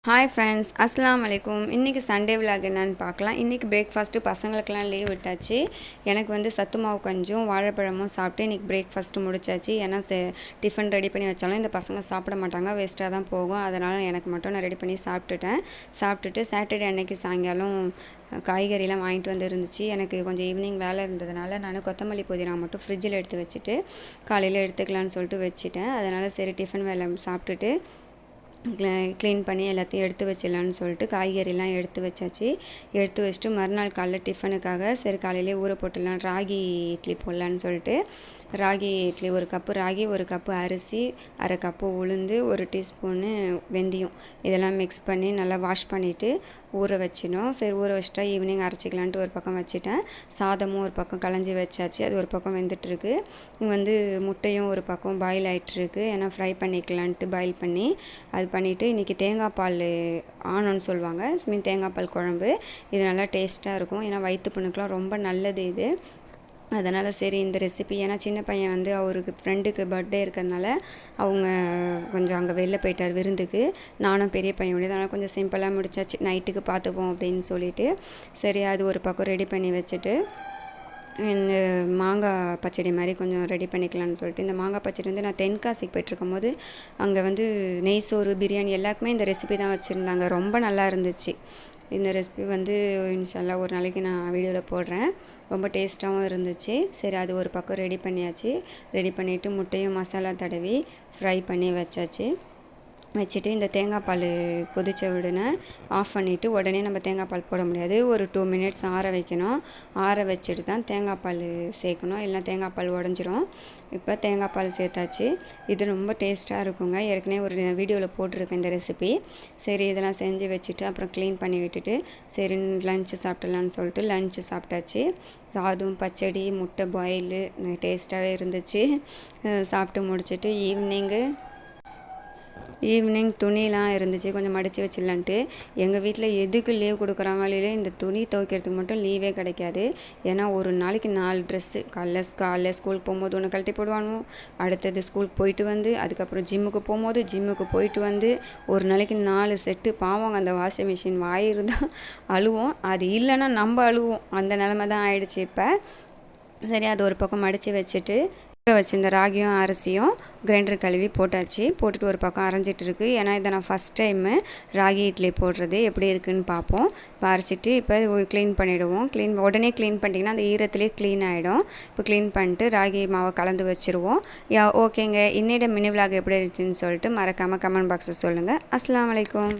Hi friends, அஸ்ஸலாமு அலைக்கும். இன்றைக்கி சண்டே விலாக் என்னென்னு பார்க்கலாம். இன்றைக்கி பிரேக்ஃபாஸ்ட்டு பசங்களுக்கெல்லாம் லீவ் விட்டாச்சு. எனக்கு வந்து சத்து மாவு கஞ்சும் வாழைப்பழமும் சாப்பிட்டு இன்றைக்கி பிரேக்ஃபாஸ்ட்டு முடிச்சாச்சு. ஏன்னா டிஃபன் ரெடி பண்ணி வச்சாலும் இந்த பசங்க சாப்பிட மாட்டாங்க, வேஸ்ட்டாக தான் போகும். அதனால் எனக்கு மட்டும் நான் ரெடி பண்ணி சாப்பிட்டுட்டு சாட்டர்டே அன்னைக்கு சாயங்காலம் காய்கறிலாம் வாங்கிட்டு வந்து இருந்துச்சு. எனக்கு கொஞ்சம் ஈவினிங் வேலை இருந்ததுனால நான் கொத்தமல்லி புதினா மட்டும் ஃப்ரிட்ஜில் எடுத்து வச்சுட்டு காலையில் எடுத்துக்கலான்னு சொல்லிட்டு வச்சுட்டேன். அதனால் சரி டிஃபன் வேலை சாப்பிட்டுட்டு க்ளீன் பண்ணி எல்லாத்தையும் எடுத்து வச்சிடலான்னு சொல்லிட்டு காய்கறிலாம் எடுத்து வச்சாச்சு. எடுத்து வச்சுட்டு மறுநாள் காலைல டிஃபனுக்காக சரி காலையிலே ஊற போட்டுடலாம், ராகி இட்லி போடலான்னு சொல்லிட்டு ராகி இட்லி 1 கப்பு ராகி, 1 கப்பு அரிசி, அரை கப்பு உளுந்து, 1 டீஸ்பூனு வெந்தயம் இதெல்லாம் மிக்ஸ் பண்ணி நல்லா வாஷ் பண்ணிவிட்டு ஊற வச்சிடும். சரி ஊற வச்சிட்டா ஈவினிங் அரைச்சிக்கலான்ட்டு ஒரு பக்கம் வச்சுட்டேன். சாதமும் ஒரு பக்கம் களைஞ்சி வச்சாச்சு, அது ஒரு பக்கம் வெந்துட்டுருக்கு. வந்து முட்டையும் ஒரு பக்கம் பாயில் ஆகிட்டுருக்கு, ஏன்னா ஃப்ரை பண்ணிக்கலான்ட்டு பாயில் பண்ணி அது பண்ணிவிட்டு இன்றைக்கி தேங்காய் பால் ஆனோன்னு சொல்லுவாங்க, தேங்காய் பால் குழம்பு. இது நல்லா டேஸ்ட்டாக இருக்கும், ஏன்னா வயிற்று புண்ணுக்கெலாம் ரொம்ப நல்லது இது. அதனால் சரி இந்த ரெசிபி, ஏன்னா சின்ன பையன் வந்து அவருக்கு ஃப்ரெண்டுக்கு பர்த்டே இருக்கிறதுனால அவங்க கொஞ்சம் அங்கே வெளில போயிட்டார் விருந்துக்கு. நானும் பெரிய பையன் அதனால் கொஞ்சம் சிம்பிளாக முடிச்சாச்சு, நைட்டுக்கு பார்த்துப்போம் அப்படின்னு சொல்லிட்டு. சரி அது ஒரு பக்கம் ரெடி பண்ணி வச்சுட்டு இந்த மாங்காய் பச்சடி மாதிரி கொஞ்சம் ரெடி பண்ணிக்கலான்னு சொல்லிட்டு இந்த மாங்காய் பச்சடி வந்து நான் தென்காசிக்கு போய்ட்டுருக்கும் போது அங்கே வந்து நெய் சோறு பிரியாணி எல்லாருக்குமே இந்த ரெசிபி தான் வச்சுருந்தாங்க. ரொம்ப நல்லா இருந்துச்சு. இந்த ரெசிபி வந்து இன்ஷால்லா ஒரு நாளைக்கு நான் வீடியோவில் போடுறேன். ரொம்ப டேஸ்ட்டாகவும் இருந்துச்சு. சரி அது ஒரு பக்கம் ரெடி பண்ணியாச்சு. ரெடி பண்ணிவிட்டு முட்டையும் மசாலா தடவி ஃப்ரை பண்ணி வச்சுட்டு இந்த தேங்காய் பால் கொதித்த உடனே ஆஃப் பண்ணிவிட்டு உடனே நம்ம தேங்காய் பால் போட முடியாது, ஒரு 2 மினிட்ஸ் ஆற வைக்கணும். ஆற வச்சுட்டு தான் தேங்காய் பால் சேர்க்கணும், இல்லைனா தேங்காய் பால் உடஞ்சிரும். இப்போ தேங்காய் பால் சேர்த்தாச்சு. இது ரொம்ப டேஸ்ட்டாக இருக்குங்க, ஏற்கனவே ஒரு வீடியோவில் போட்டிருக்கேன் இந்த ரெசிபி. சரி இதெல்லாம் செஞ்சு வச்சுட்டு அப்புறம் க்ளீன் பண்ணி விட்டுட்டு சரி லன்ச்சு சாப்பிட்லான்னு சொல்லிட்டு லன்ச்சு சாப்பிட்டாச்சு. சாதம், பச்சடி, முட்டை பாயிலு டேஸ்ட்டாகவே இருந்துச்சு. சாப்பிட்டு முடிச்சுட்டு ஈவினிங் துணிலாம் இருந்துச்சு, கொஞ்சம் மடித்து வச்சிடலான்ட்டு. எங்கள் வீட்டில் எதுக்கு லீவ் கொடுக்குறாங்க இல்லையே, இந்த துணி துவைக்கிறதுக்கு மட்டும் லீவே கிடைக்காது. ஏன்னா ஒரு நாளைக்கு 4 ட்ரெஸ்ஸு. காலைல ஸ்கூலுக்கு போகும்போது ஒன்று கழட்டி போடுவானோ, அடுத்தது ஸ்கூலுக்கு போயிட்டு வந்து அதுக்கப்புறம் ஜிம்முக்கு போயிட்டு வந்து ஒரு நாளைக்கு 4 செட்டு. பாவம் அந்த வாஷிங் மிஷின் இருந்தால் அழுவோம், அது இல்லைன்னா நம்ம அழுவோம். அந்த நிலமை தான் ஆயிடுச்சு இப்போ. சரி அது ஒரு பக்கம் மடித்து வச்சுட்டு வச்சிருந்த ராகியும் அரிசியும் கிரைண்டர் கழுவி போட்டுட்டு ஒரு பக்கம் அரைஞ்சிட்டு இருக்கு. ஏன்னா இதை நான் ஃபஸ்ட் டைமு ராகி இட்லி போடுறது எப்படி இருக்குதுன்னு பார்ப்போம். இப்போ அரைச்சிட்டு இப்போ க்ளீன் பண்ணிவிடுவோம். உடனே க்ளீன் பண்ணிட்டிங்கன்னா அந்த ஈரத்துலேயே க்ளீன் ஆகிடும். இப்போ க்ளீன் பண்ணிட்டு ராகி மாவை கலந்து வச்சுருவோம். ஓகேங்க, இன்னிட மினி விலாக் எப்படி இருந்துச்சுன்னு சொல்லிட்டு மறக்காமல் கமெண்ட் பாக்ஸில் சொல்லுங்கள். அஸ்ஸலாமு அலைக்கும்.